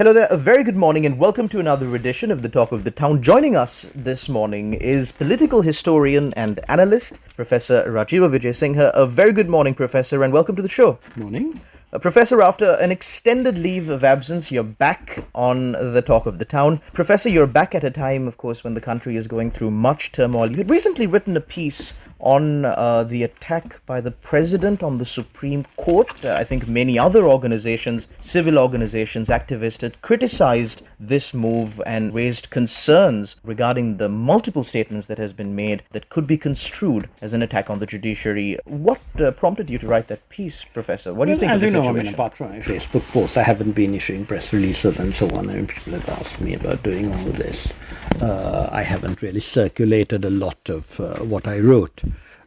Hello there, a very good morning and welcome to another edition of the Talk of the Town. Joining us this morning is political historian and analyst, Professor Rajiva Vijay-Singha. A very good morning, Professor, and welcome to the show. Morning. Professor, after an extended leave of absence, you're back on the Talk of the Town. Professor, you're back at a time, of course, when the country is going through much turmoil. You had recently written a piece on the attack by the president on the Supreme Court. I think many other organizations, civil organizations, activists had criticized this move and raised concerns regarding the multiple statements that has been made that could be construed as an attack on the judiciary. What prompted you to write that piece, Professor? What do you think of the situation? Apart from my Facebook posts, I haven't been issuing press releases and so on. And people have asked me about doing all of this. I haven't really circulated a lot of what I wrote.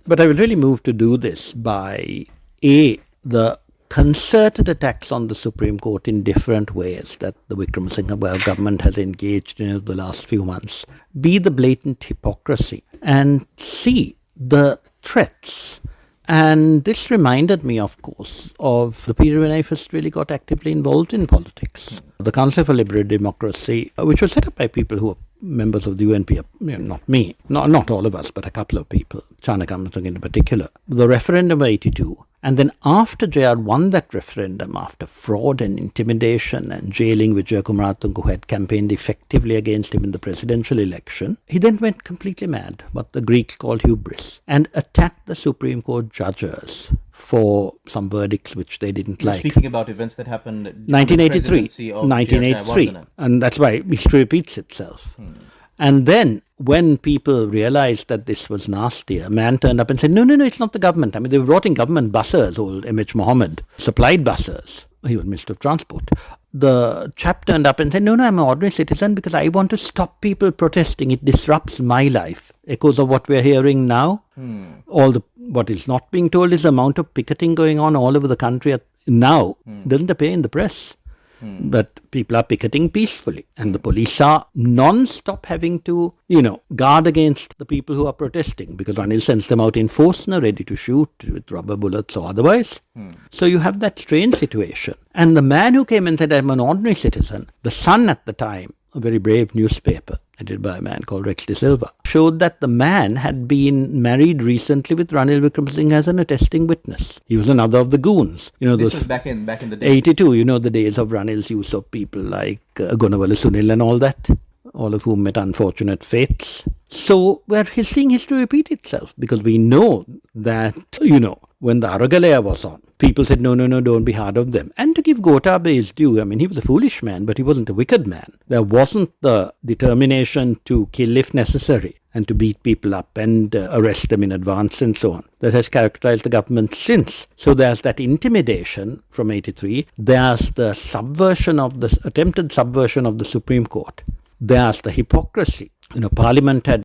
But I was really moved to do this by, A, the concerted attacks on the Supreme Court in different ways that the Wickremesinghe government has engaged in over the last few months, B, the blatant hypocrisy, and C, the threats. And this reminded me, of course, of the period when I first really got actively involved in politics. The Council for Liberal Democracy, which was set up by people who are members of the UNP, not me, not all of us, but a couple of people, Chanakamatung in particular. The referendum of 82. And then after JR won that referendum, after fraud and intimidation and jailing Vijaya Kumaratunga, who had campaigned effectively against him in the presidential election, he then went completely mad, what the Greeks called hubris, and attacked the Supreme Court judges for some verdicts which they didn't like. Speaking about events that happened in 1983, and that's why history repeats itself. And then when people realized that this was nasty, a man turned up and said, no, it's not the government. I mean, they brought in government buses, old M.H. Mohammed, supplied buses. He was Minister of Transport. The chap turned up and said, no, I'm an ordinary citizen because I want to stop people protesting. It disrupts my life. Echoes of what we're hearing now. What is not being told is the amount of picketing going on all over the country now. Doesn't appear in the press. But people are picketing peacefully, and the police are non-stop having to, guard against the people who are protesting, because Ranil sends them out in force now, ready to shoot with rubber bullets or otherwise. So you have that strange situation. And the man who came and said, I'm an ordinary citizen, the Sun at the time, a very brave newspaper, edited by a man called Rex De Silva, showed that the man had been married recently with Ranil Wickremesinghe as an attesting witness. He was another of the goons. This was back in the day. 82, the days of Ranil's use of people like Gunawala Sunil and all that, all of whom met unfortunate fates. So we're seeing history repeat itself, because we know that, when the Aragalaya was on, people said, no, don't be hard on them. And to give Gotabaya his due, he was a foolish man, but he wasn't a wicked man. There wasn't the determination to kill if necessary and to beat people up and arrest them in advance and so on that has characterized the government since. So there's that intimidation from 83. There's the attempted subversion of the Supreme Court. There's the hypocrisy. Parliament had